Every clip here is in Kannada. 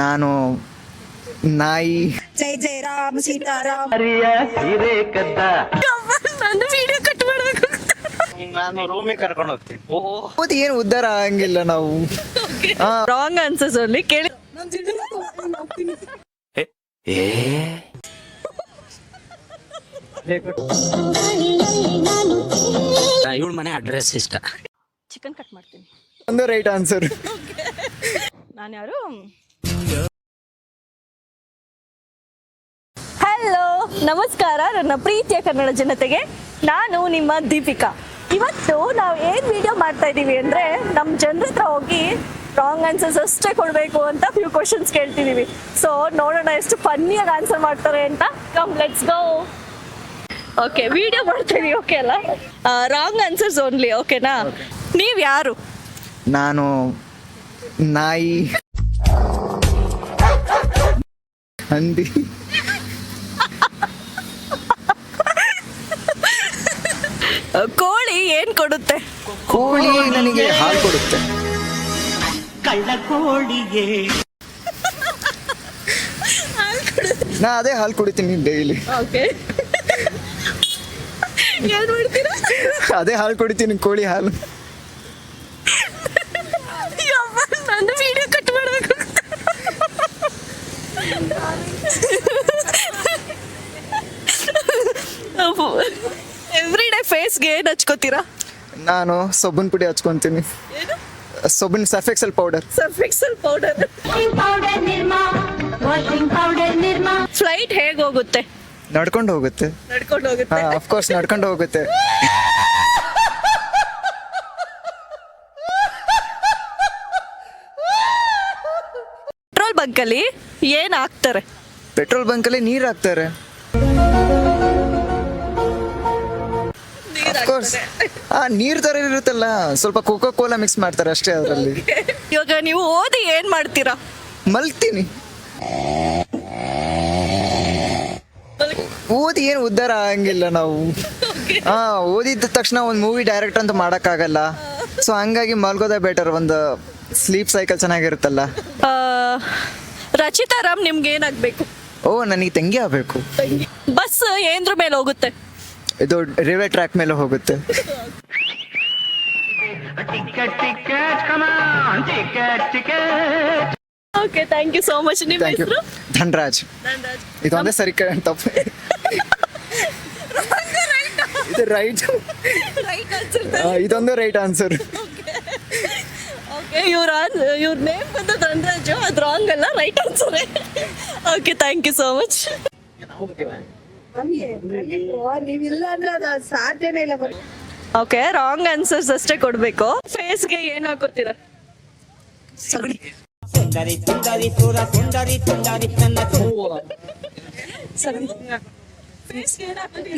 ನಾನು ನಾಯಿ. ಜೈ ಜೈ ರಾಮ್ ಸೀತಾರಾಮ್. ನಾನು ವಿಡಿಯೋ ಕಟ್ ಮಾಡ್ಬೇಕು. ನಾನು ರೂಮಿಗೆ ಕರ್ಕೊಂಡು ಹೋಗ್ತೀನಿ. ಓದಿ ಏನು ಉದ್ಧಾರ ಆಗಂಗಿಲ್ಲ ನಾವು. ರಾಂಗ್ ಆನ್ಸರ್ಸ್ ಓನ್ಲಿ ಕೇಳಿ. ಇವಳ ಮನೆ ಅಡ್ರೆಸ್ ಇಷ್ಟ. ಚಿಕನ್ ಕಟ್ ಮಾಡ್ತೀನಿ. ಒಂದು ರೈಟ್ ಆನ್ಸರ್. ನಾನು ಯಾರು? ಹಲೋ, ನಮಸ್ಕಾರ ನನ್ನ ಪ್ರೀತಿಯ ಕನ್ನಡ ಜನತೆಗೆ. ನಾನು ನಿಮ್ಮ ದೀಪಿಕಾ. ಇವತ್ತು ನಾವು ಏನು ವಿಡಿಯೋ ಮಾಡ್ತಾ ಇದ್ದೀವಿ ಅಂದರೆ, ನಮ್ಮ ಜನರ ಹತ್ರ ಹೋಗಿ ರಾಂಗ್ ಆನ್ಸರ್ಸ್ ಅಷ್ಟೇ ಕೊಡಬೇಕು ಅಂತ ಫ್ಯೂ ಕ್ವಶನ್ಸ್ ಕೇಳ್ತಿದ್ದೀವಿ. ಸೊ ನೋಡೋಣ ಎಷ್ಟು ಫನ್ನಿಯಾಗಿ ಆನ್ಸರ್ ಮಾಡ್ತಾರೆ ಅಂತ. Come let's go. Okay, video ಮಾಡ್ತಾ ಇದೀವಿ. ಓಕೆ ಅಲ್ಲ? Wrong answers only. ಓಕೆನಾ? ನೀವು ಯಾರು? ನಾನು ನಾಯಿ. ಹಂದಿ. ಕೋಳಿ ಏನ್ ಕೊಡುತ್ತೆ? ಕೋಳಿ ನನಗೆ ಹಾಲು ಕೊಡುತ್ತೆ. ನಾ ಅದೇ ಹಾಲು ಕುಡಿತೀನಿ ಡೈಲಿ. ಓಕೆ, ಏನ್ ಮಾಡ್ತೀರಾ? ಅದೇ ಹಾಲು ಕುಡಿತೀನಿ, ಕೋಳಿ ಹಾಲು. ನಾನು ವಿಡಿಯೋ ಕಟ್ ಮಾಡ್ಬೇಕು. ಎವ್ರಿ ಡೇ ಫೇಸ್ಗೆ ಏನ್ ಹಚ್ಕೋತೀರಾ? ನಾನು ಸೊಬ್ಬಿನ ಪುಡಿ ಹಚ್ಕೊಂತೀನಿ. ಸೊಬ್ಬಿನ Surf Excel powder. Surf Excel powder. Flight ಹೇಗ್ ಹೋಗುತ್ತೆ? ನಡ್ಕೊಂಡು ಹೋಗುತ್ತೆ. ನಡ್ಕೊಂಡು ಹೋಗುತ್ತೆ. ಅಫ್ಕೋರ್ಸ್ ನಡ್ಕೊಂಡು ಹೋಗುತ್ತೆ. ಪೆಟ್ರೋಲ್ ಬಂಕಲ್ಲಿ ಏನ್ ಹಾಕ್ತಾರೆ? ಪೆಟ್ರೋಲ್ ಬಂಕಲ್ಲಿ ನೀರು ಹಾಕ್ತಾರೆ. ಅಫ್ಕೋರ್ಸ್ ನೀರ್ ತರ ಇರುತ್ತಲ್ಲ, ಸ್ವಲ್ಪ ಕೋಕೋ ಕೋಲಾ ಮಿಕ್ಸ್ ಮಾಡ್ತಾರೆ ಅಷ್ಟೇ ಅದರಲ್ಲಿ. ಇವಾಗ ನೀವು ಓದಿ ಏನ್ ಮಾಡ್ತೀರಾ? ಮಲ್ತೀನಿ. ಓದಿ ಏನು ಉದ್ಧಾರ ಆಗಂಗಿಲ್ಲ ನಾವು. ಓದಿದ ತಕ್ಷಣ ಒಂದು ಮೂವಿ ಡೈರೆಕ್ಟ್ ಅಂತ ಮಾಡಕ್ಕಾಗಲ್ಲ. ಸೊ ಹಂಗಾಗಿ ಮಲ್ಗೋದೇ ಬೆಟರ್. ಒಂದು ಸ್ಲೀಪ್ ಸೈಕಲ್ ಚೆನ್ನಾಗಿರುತ್ತಲ್ಲ. ರಚಿತಾ ರಾಮ್ ನಿಮ್ಗೆ ಏನಾಗ್ಬೇಕು? ಓ, ನನಗೆ ತಂಗಿ ಆಗ್ಬೇಕು. ಬಸ್ ಏನ್ರ ಮೇಲೆ ಹೋಗುತ್ತೆ? ಇದು ರೈಲ್ವೆ ಟ್ರ್ಯಾಕ್ ಮೇಲೆ ಹೋಗುತ್ತೆ. Okay, thank you so much. ನಿಮ್ಮ ಥ್ಯಾಂಕ್ ಯು. ಹೆಸರು? ಧನ್ರಾಜ್. ಇದೊಂದೇ ಸರಿ ತಪ್ಪು. ಇದು ರೈಟ್. ಇದೊಂದು ರೈಟ್ ಆನ್ಸರ್. ಓಕೆ, ಇವ್ರ ನೇಮ್ ಬಂದು ಧನರಾಜು. ಅದು ರಾಂಗ್ ಅಲ್ಲ, right answer. Okay, thank you so much. ನೀವಿಲ್ಲ ಅಂದ್ರೆ ಅದು ಸಾಧ್ಯನೇ ಇಲ್ಲ. ಓಕೆ, ರಾಂಗ್ ಆನ್ಸರ್ಸ್ ಅಷ್ಟೇ ಕೊಡ್ಬೇಕು. ಫೇಸ್ಗೆ ಏನ್ ಹಾಕೋತೀರಾ? ಸಗಣಿ.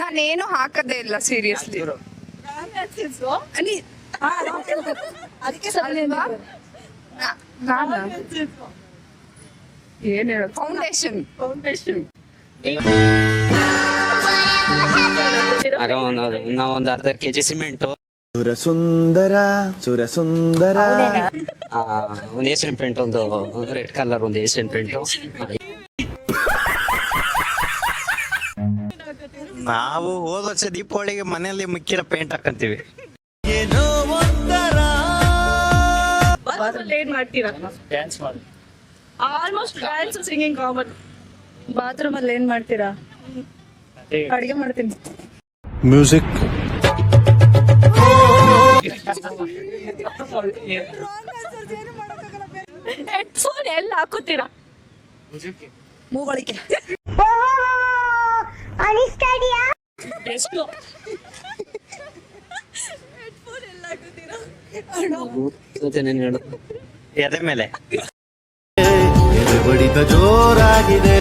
ನಾನೇನು ಹಾಕದೇ ಇಲ್ಲ ಸೀರಿಯಸ್ಲಿ. ಅದಕ್ಕೆ ಏನ್ ಹೇಳ ಫೌಂಡೇಶನ್. ನಾವೊಂದು ಅರ್ಧ ಕೆಜಿ ಸಿಮೆಂಟು, ಸುರಸುಂದರ ಸುರಸುಂದರ, ಒಂದು ಏಷ್ಯನ್ ಪೇಂಟ್, ಒಂದು ರೆಡ್ ಕಲರ್ ಒಂದು ಏಷ್ಯನ್ ಪೇಂಟು. ನಾವು ಹೋದ ವರ್ಷ ದೀಪಾವಳಿಗೆ ಮನೆಯಲ್ಲಿ ಮುಖ್ಯ ಪೇಂಟ್ ಹಾಕಂತೀವಿ. ಏನ್ ಮಾಡ್ತೀರಾ? ಡ್ಯಾನ್ಸ್ ಮಾಡಿ. Almost dance, singing common. Bathroom ಅಲ್ಲಿ ಏನ್ ಮಾಡ್ತೀರಾ? ಅಡಿಗೆ ಮಾಡ್ತೀನಿ. ಮ್ಯೂಸಿಕ್. ಹೆಡ್ಫೋನ್ ಎಲ್ಲ ಹಾಕೋತೀರಾ? ಮೂಗಳಿಕೆ. ಎಷ್ಟು? ಹೆಡ್ಫೋನ್ ಎಲ್ಲ ಹಾಕೋತೀರಾ? ಹೇಳು ಎದೆ ಮೇಲೆ ಬಡಿತ ಜೋರಾಗಿದೆ.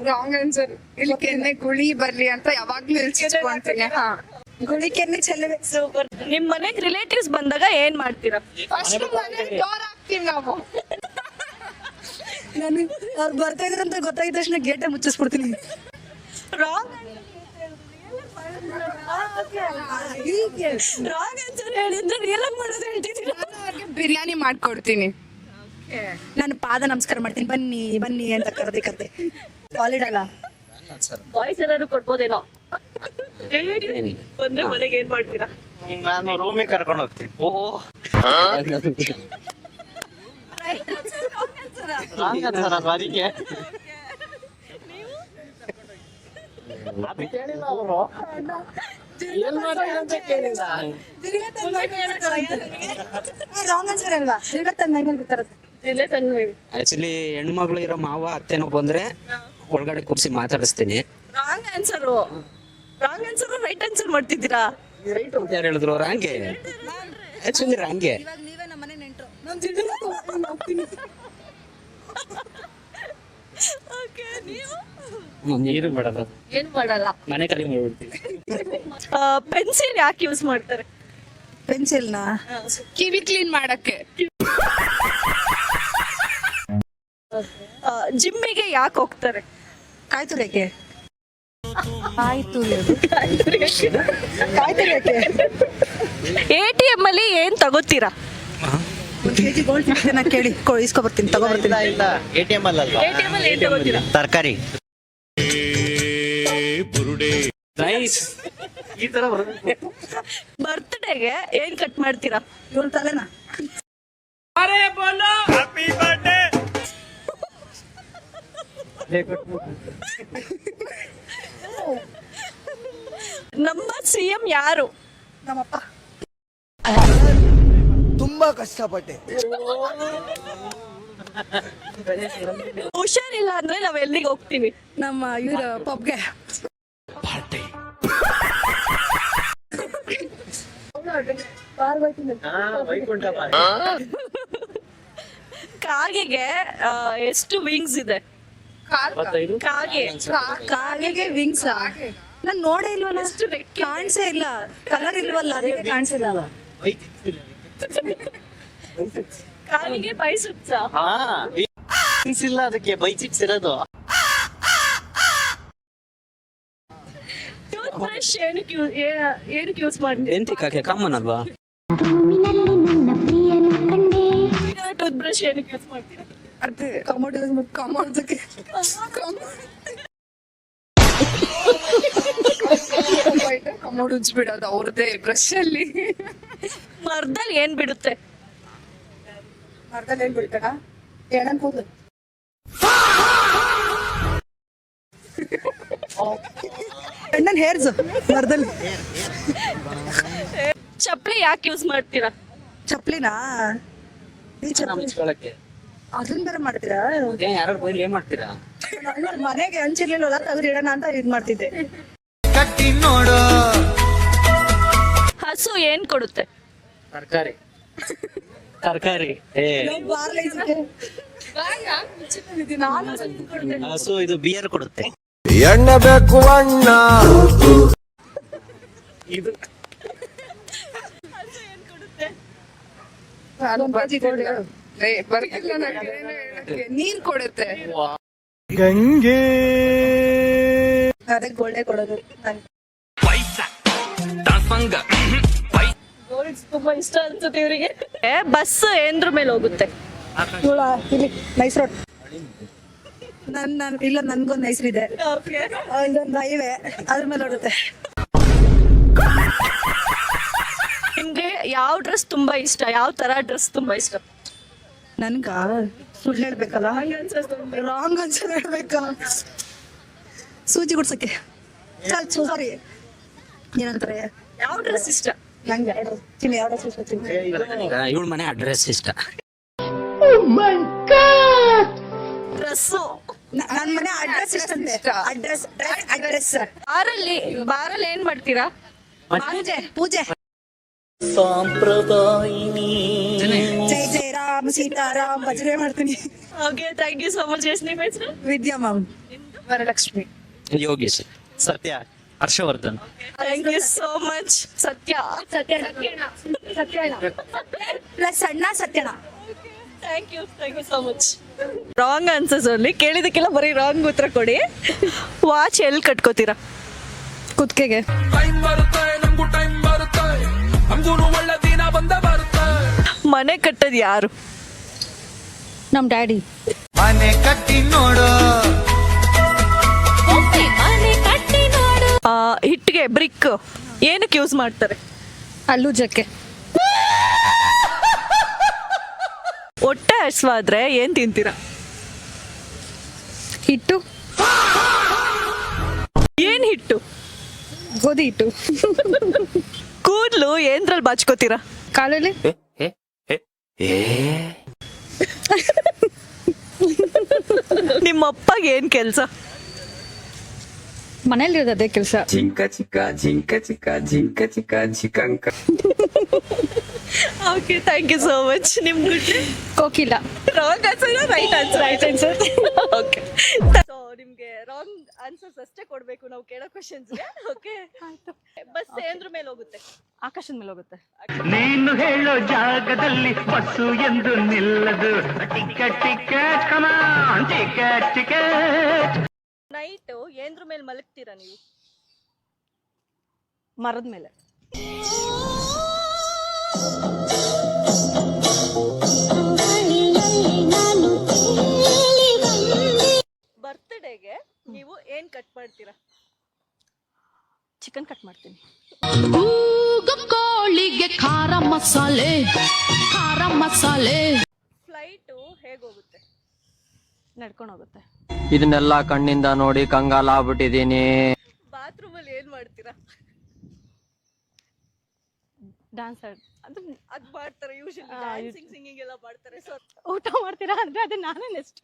Wrong answer. ಇಲ್ಲಿ ಕೆನ್ನೆ ಗುಳಿ ಬರ್ಲಿ ಅಂತ ಯಾವಾಗ್ಲೂ ಇಳ್ಸ್ಕೊಂತೀನಿ. ಗುಳಿ ಕೆನ್ನೆ ಚೆಲ್ಲಬೇಕು. ಸೂಪರ್. ನಿಮ್ ಮನೆಗ್ ರಿಲೇಟಿವ್ಸ್ ಬಂದಾಗ ಏನ್ ಮಾಡ್ತೀರಾ? ಫಸ್ಟ್ ಮನೇಲಿ ಡೋರ್ ಹಾಕ್ತೀವಿ ನಾವು. ನನಗೆ ಅವ್ರು ಬರ್ತಾ ಇದ್ರ ಅಂತ ಗೊತ್ತಾಗಿದ ತಕ್ಷಣ ಗೇಟೇ ಮುಚ್ಚಿಸ್ಬಿಡ್ತೀನಿ. ರಾಂಗ್ ರಾಂಗ್ ಆನ್ಸರ್ ಹೇಳಿದ್ರೆ ರಿಯಲ್ ಆಗಿ ಮಾಡೋದು ಹೇಳ್ತೀನಿ. ಮಾಡ್ಕೊಡ್ತೀನಿ. ನಾನು ಪಾದ ನಮಸ್ಕಾರ ಮಾಡ್ತೀನಿ, ಬನ್ನಿ ಬನ್ನಿ ಅಂತ ಕರ್ದೆ ಸಾಲಿಡ್ ಅಲ್ಲ. ವಾಯ್ಸ್ ಏನಾದ್ರು ಕೊಡ್ಬೋದೇನೋ? ಬಂದ್ರೆ ಮನೆಗೆ ಏನ್ ಮಾಡ್ತೀರಾ? ನಾನು ರೂಮಿಗೆ ಕರ್ಕೊಂಡು ಹೋಗ್ತೀನಿ. ರಾಂಗ್ ಆನ್ಸರ್ ಅಲ್ವಾ? ಆಕ್ಚುಲಿ ಹೆಣ್ಮಗಳು ಇರೋ ಮಾವ ಅತ್ತೆನೋ ಬಂದ್ರೆ ಒಳಗಡೆ ಕೂರ್ಸಿ ಮಾತಾಡಿಸ್ತೀನಿ. ರಾಂಗ್ ಆನ್ಸರ್ ರೈಟ್ ಆನ್ಸರ್ ಮಾಡ್ತಿದ್ದೀರಾ? ರೈಟ್ ಅಂತ ಯಾರು ಹೇಳಿದ್ರು? ರಾಂಗೆ, ಆಕ್ಚುಲಿ ರಾಂಗೆ. ಇವಾಗ ನೀವೇ ನಮ್ಮ ಮನೆ ನೆಂಟ್ರು. Okay, ನೀವು ನೀರು ಮಾಡಲ್ಲ, ಏನ್ ಮಾಡಲ್ಲ. ಮನೆ ಕಲಿ ಮಾಡ್ಬಿಡ್ತೀನಿ. ಪೆನ್ಸಿಲ್ ಯಾಕೆ ಯೂಸ್ ಮಾಡ್ತಾರೆ? ಪೆನ್ಸಿಲ್ನ ಕಿವಿ ಕ್ಲೀನ್ ಮಾಡಕ್ಕೆ. ಜಿಮ್ಮಿಗೆ ಯಾಕೆ ಹೋಗ್ತಾರೆ? ಕಾಯ್ತುರೇಕೆ ATM ಅಲ್ಲಿ ಏನ್ ತಗೋತೀರಾ? 1 kg ಗೋಲ್ಡ್ ನಾ ಕೇಳಿ ಇಸ್ಕೊಬರ್ತೀನಿ, ತಗೋಬರ್ತೀನಿ. ಇಲ್ಲ ATM ಅಲ್ಲಲ್ವಾ? ATM ಅಲ್ಲಿ ಏನ್ ತಗೋತೀರಾ? ತರಕಾರಿ. ನೈಸ್. ಈ ತರ ಬರಬೇಕು. ಬರ್ತ್ಡೇಗೆ ಏನ್ ಕಟ್ ಮಾಡ್ತೀರಾ? ಇವಳು ತಲೆನ ನಮ್ಮ CM ಯಾರು? ನಮ್ಮಪ್ಪ. ತುಂಬಾ ಕಷ್ಟಪಟ್ಟೆ. ಹುಷಾರಿಲ್ಲ ಅಂದ್ರೆ ನಾವ್ ಎಲ್ಲಿಗೆ ಹೋಗ್ತೀವಿ? ನಮ್ಮ ಇವ್ರ ಪಬ್ಗೆ. ಕಾಗೆಗೆ ಎಷ್ಟು ವಿಂಗ್ಸ್ ಇದೆ? ಕಾಗೆಗೆ ವಿಂಗ್ಸ್ ನಾನ್ ನೋಡೇ ಇಲ್ವಲ್ಲ, ಕಾಣಿಸೇ ಇಲ್ಲ, ಕಲರ್ ಇಲ್ವಲ್ಲ, ಅದಕ್ಕೆ ಕಾಣಿಸಿಲ್ಲ. ಕಾಗೆಗೆ ಬೈಸುತ್ತ? ಇಲ್ಲ, ಅದಕ್ಕೆ ಬೈಚಿಕ್ಸ್ ಇರೋದು. ಟೂತ್ ಬ್ರಷ್ ಏನಕ್ಕೆ ಯೂಸ್ ಮಾಡ್ತೀವಿ? ಎಂತಿಕಾಕೆ ಕಾಮನ್ ಅಲ್ವಾ? ಟೂತ್ ಬ್ರಷ್ ಏನಕ್ಕೆ ಯೂಸ್ ಮಾಡ್ತೀರಾ? ಅದೇ ಕಮೋಡ್ ಕಮೋಡ್ ಉಜ್ಬಿಡೋದು ಅವ್ರದ್ದೇ ಬ್ರಷ್ ಅಲ್ಲಿ. ಮರದಲ್ಲಿ ಏನ್ ಬಿಡುತ್ತೆ? ಮರದಲ್ಲಿ ಏನ್ ಬಿಡ್ತಾರ? ಎಡನ್ ಕೂದಲು. ಅಣ್ಣನ್ ಹೇರ್ಸ್ ಮರದಲ್ಲಿ. ಚಪ್ಪಲಿ ಯಾಕೆ ಯೂಸ್ ಮಾಡ್ತೀರಾ? ಚಪ್ಲಿನಾ? ಈ ಚಪ್ಲಿ ಮುಚ್ಕೊಳಕ್ಕೆ. ಅದನ್ನ ಬೇರೆ ಮಾಡ್ತೀರಾ? ಯಾರು ಬೈಲಿ ಏನ್ ಮಾಡ್ತೀರಾ? ಮನೆಗೆ ಹಂಚಿರ್ಲಿಲ್ಲ, ತೆಗೆದು ಇಡೋಣ ಅಂತ ಇದ್ ಮಾಡ್ತಿದ್ದೆ. ಕಟ್ಟಿ ನೋಡು. ಹಸು ಏನ್ ಕೊಡುತ್ತೆ? ತರಕಾರಿ. ಹಸು ಇದು ಬಿಯರ್ ಕೊಡುತ್ತೆ. ಎಣ್ಣೆ ಬೇಕು ಅಣ್ಣ. ಇದು ಬರ್ತಿಲ್ಲ ನಂಗೆ ಏನು ಹೇಳಕ್ಕೆ. ನೀರ್ ಕೊಡುತ್ತೆ. ಗಂಗೆ. ಅದಕ್ಕೆ ಗೋಲ್ಡೆ ಕೊಡೋದು. ಗೋಲ್ಡ್ ತುಂಬಾ ಇಷ್ಟ ಅನ್ಸುತ್ತೆ ಇವರಿಗೆ. ಬಸ್ ಏನ್ರ ಮೇಲೆ ಹೋಗುತ್ತೆ? ಇಲ್ಲಿ ನೈಸ್ ರೋಡ್. ಇಲ್ಲ, ನನ್ಗೊಂದು ಹೆಸರಿದೆ, ಇದೊಂದು ಹೈವೇ, ಅದ್ರ ಮೇಲೆ ಹೊಡುತ್ತೆ. ನಿಮ್ಗೆ ಯಾವ ಡ್ರೆಸ್ ತುಂಬಾ ಇಷ್ಟ? ಯಾವ ತರ ಡ್ರೆಸ್ ತುಂಬಾ ಇಷ್ಟ? ನನ್ಗ ಸುಳ್ಳು ಹೇಳ್ಬೇಕಲ್ಲ, ರಾಂಗ್ ಆನ್ಸರ್ ಹೇಳ್ಬೇಕಾ? ಸೂಜಿ ಗುಡ್ಸಕ್ಕೆ. ಸಾರಿ, ಏನಂತಾರೆ? ಯಾವ ಡ್ರೆಸ್ ಇಷ್ಟ? ನಂಗೆ ಚಿನ್ನಿ ಯಾವ ಡ್ರೆಸ್ ಇಷ್ಟ? ಇವಳ ಮನೆ ಅಡ್ರೆಸ್ ಇಷ್ಟ. ಡ್ರೆಸ್ಸು. ನನ್ ಮನೆ ಅಡ್ರೆಸ್ ಇಷ್ಟ. ಅಡ್ರೆಸ್. ಬಾರಲ್ಲಿ ಏನ್ ಮಾಡ್ತೀರಾ? ಪೂಜೆ. ಜೈ ಜೈ ರಾಮ್ ಸೀತಾರಾಮ್ ಭಜನೆ ಮಾಡ್ತೀನಿ. Okay, thank you so much. Yes ನಿಮ್ಮ ಹೆಸರು? Vidya ma'am. Varalakshmi. Yogesh. Satya. Harshavardhan. Thank you so much. Satya plus ಸಣ್ಣ ಸತ್ಯನ. Thank you so much. Wrong answers ಅಲ್ಲಿ ಕೇಳಿದಕ್ಕೆಲ್ಲ ಬರೀ ರಾಂಗ್ ಉತ್ತರ ಕೊಡಿ. ವಾಚ್ ಎಲ್ಲಿ ಕಟ್ಕೋತೀರಾ? ಕುತ್ತಿಗೆಗೆ. ಮನೆ ಕಟ್ಟೋದು ಯಾರು? ನಮ್ ಡ್ಯಾಡಿ. ಮನೆ ಕಟ್ಟಿ ನೋಡು. ಹಿಟ್ಟಿಗೆ ಬ್ರಿಕ್ ಏನಕ್ಕೆ ಯೂಸ್ ಮಾಡ್ತಾರೆ? ಅಲ್ಲುಜಕ್ಕೆ. ಹೊಟ್ಟೆ ಹಸ್ವಾದ್ರೆ ಏನ್ ತಿಂತೀರಾ? ಹಿಟ್ಟು. ಏನ್ ಹಿಟ್ಟು? ಗೋಧಿ ಹಿಟ್ಟು. ಕೂದ್ಲು ಏನ್ರಲ್ಲಿ ಬಾಚ್ಕೋತೀರಾ? ಕಾಲಲ್ಲಿ. ನಿಮ್ಮ ಅಪ್ಪಗೆ ಏನ್ ಕೆಲ್ಸ? ಮನೇಲಿ ಇರೋದು ಅದೇ ಕೆಲಸ. Okay, thank you so much. ನಿಮ್ good Kokila. Wrong answer, right answer. Okay, so ನಿಮ್ಗೆ ರಾಂಗ್ ಆನ್ಸರ್ಸ್ ಅಷ್ಟೇ ಕೊಡ್ಬೇಕು ನಾವು ಕೇಳೋ ಕ್ವೆಶ್ಚನ್ಸ್ಗೆ. ಓಕೆ, ಬಸ್ ಏಂದ್ರ ಮೇಲೆ ಹೋಗುತ್ತೆ? ಆಕಾಶದ ಮೇಲೆ ಹೋಗುತ್ತೆ. ನೀನು ಹೇಳೋ ಜಾಗದಲ್ಲಿ ಬಸ್ಸು ಎಂದು ನಿಲ್ಲದು. Ticket ticket come on ticket ticket. Night ಏಂದ್ರ ಮೇಲೆ ಮಲಗ್ತೀರಾ ನೀವು? ಮರದ ಮೇಲೆ. ಬರ್ತ್ಡೇಗೆ ನೀವು ಏನ್ ಕಟ್ ಮಾಡ್ತೀರಾ? ಚಿಕನ್ ಕಟ್ ಮಾಡ್ತೀನಿ. ಕೋಳಿಗೆ ಖಾರ ಮಸಾಲೆ, ಖಾರ ಮಸಾಲೆ. ಫ್ಲೈಟ್ ಹೇಗ್ ಹೋಗುತ್ತೆ? ನಡ್ಕೊಂಡು ಹೋಗುತ್ತೆ. ಇದನ್ನೆಲ್ಲ ಕಣ್ಣಿಂದ ನೋಡಿ ಕಂಗಾಲ ಆಗ್ಬಿಟ್ಟಿದೀನಿ. ಬಾತ್ರೂಮ್ ಅಲ್ಲಿ ಏನ್ ಮಾಡ್ತೀರಾ? ಡ್ಯಾನ್ಸ್ ಅದ್ ಮಾಡ್ತಾರೆ ಯೂಶಲಿ, ಡ್ಯಾನ್ಸಿಂಗ್ ಸಿಂಗಿಂಗ್ ಎಲ್ಲ ಮಾಡ್ತಾರೆ. ಸೊ ಊಟ ಮಾಡ್ತೀರಾ ಅಂದ್ರೆ ಅದು ನಾನೇ ನೆಕ್ಸ್ಟ್.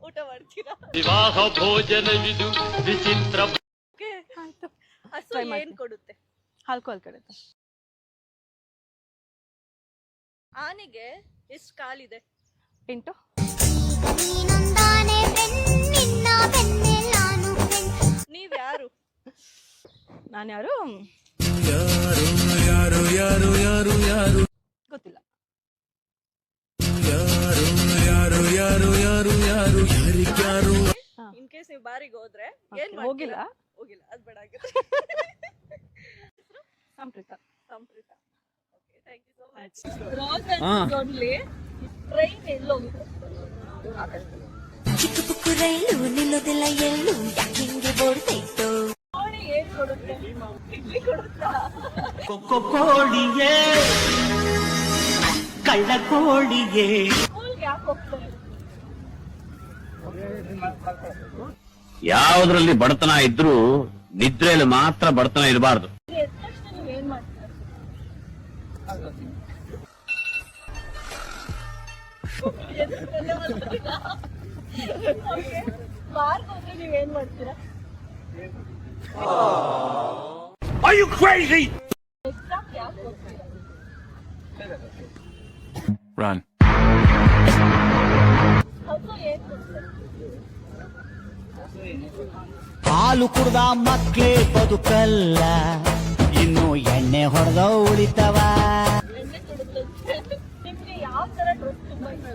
ಊಟ ಮಾಡ್ತೀರಾ? ವಿವಾಹ ಭೋಜನವಿದು ವಿಚಿತ್ರ. ಓಕೆ, ಆಯ್ತು. ಹಸು Try ಏನ್ ಮಾಡ್ತೀನಿ. ಕೊಡುತ್ತೆ? ಹಾಲು ಕಡುತ್ತೆ. ಆನೆಗೆ ಎಷ್ಟು ಕಾಲಿದೆ? 8. ನೀವ್ ಯಾರು? ನಾನು ಯಾರು ಗೊತ್ತಿಲ್ಲ. ಇನ್ ಕೇಸ್ ನೀವು ಬಾರಿಗೆ ಹೋದ್ರೆ ಏನ್ ಹೋಗಿಲ್ಲ. ಹೋಗಿಲ್ಲ, ಅದ್ ಬೇಡ ಆಗುತ್ತೆ. Sampreetha. Sampreetha. Okay, thank you so much. Wrong only. Train ಎಲ್ಲೋ ಚಿಕ್ಕ ಪುಕ್ಕ ರೈಲು ನಿಲ್ಲೋದಿಲ್ಲ ಎಲ್ಲೂ, ಯಾಕಿಂಗೆ ಬೋಡ್ತೈತು. ಕೋಳಿ ಏನ್ ಕೊಡುತ್ತೆ? ಇಡ್ಲಿ ಕೊಡುತ್ತಾ? ಕೋಳಿಯೇ ಕಳ್ಳ ಕೋಳಿಯೇ. ಸ್ಕೂಲ್ಗೆ ಯಾಕೆ ಹೋಗ್ತಾರೆ? ಯಾವುದ್ರಲ್ಲಿ ಬಡತನ ಇದ್ರೂ ನಿದ್ರೆಯಲ್ಲಿ ಮಾತ್ರ ಬಡತನ ಇರಬಾರ್ದು. ಎದ್ದ ತಕ್ಷಣ ನೀವ್ ಏನ್ ಮಾಡ್ತೀರಾ? ಬಾರ್ಗೆ ಹೋದ್ರೆ ನೀವ್ ಏನ್ ಮಾಡ್ತೀರಾ? Are you crazy? ಎಕ್ಸಾಮ್ ಯಾಕೆ ಹೋಗ್ತೀರಾ? Run. ಹಸು ಏನ್ ಕೊಡುತ್ತೆ? ಹಾಲು ಕುಡ್ದ ಮಕ್ಳೇ ಬದುಕಲ್ಲ, ಇನ್ನು ಎಣ್ಣೆ ಹೊಡೆದ ಉಳಿತವ. ಎಣ್ಣೆ ಕೊಡುತ್ತೆ. ನಿಮ್ಗೆ ಯಾವ ತರ ಡ್ರೆಸ್ ತುಂಬಾ ಇಷ್ಟ?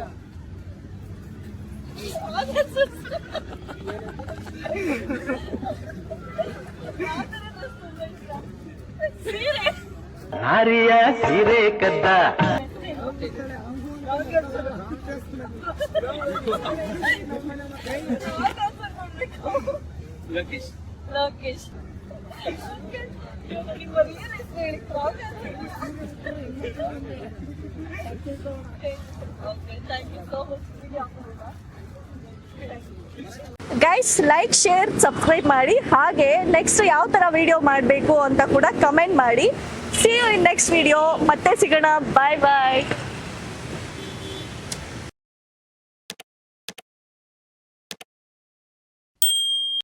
ಸೀರೆ. ನಾರಿಯ ಸೀರೆ ಕದ್ದ. ಲೋಕೇಶ್. ನಿಮ್ಮ ರಿಯಲ್ ಹೆಸರು ಹೇಳಿ. ಗೈಸ್, ಲೈಕ್, ಶೇರ್, ಸಬ್ಸ್ಕ್ರೈಬ್ ಮಾಡಿ. ಹಾಗೆ ನೆಕ್ಸ್ಟ್ ಯಾವ ತರ ವಿಡಿಯೋ ಮಾಡಬೇಕು ಅಂತ ಕೂಡ ಕಮೆಂಟ್ ಮಾಡಿ. See you in next video. ಮತ್ತೆ ಸಿಗೋಣ. ಬಾಯ್ ಬಾಯ್.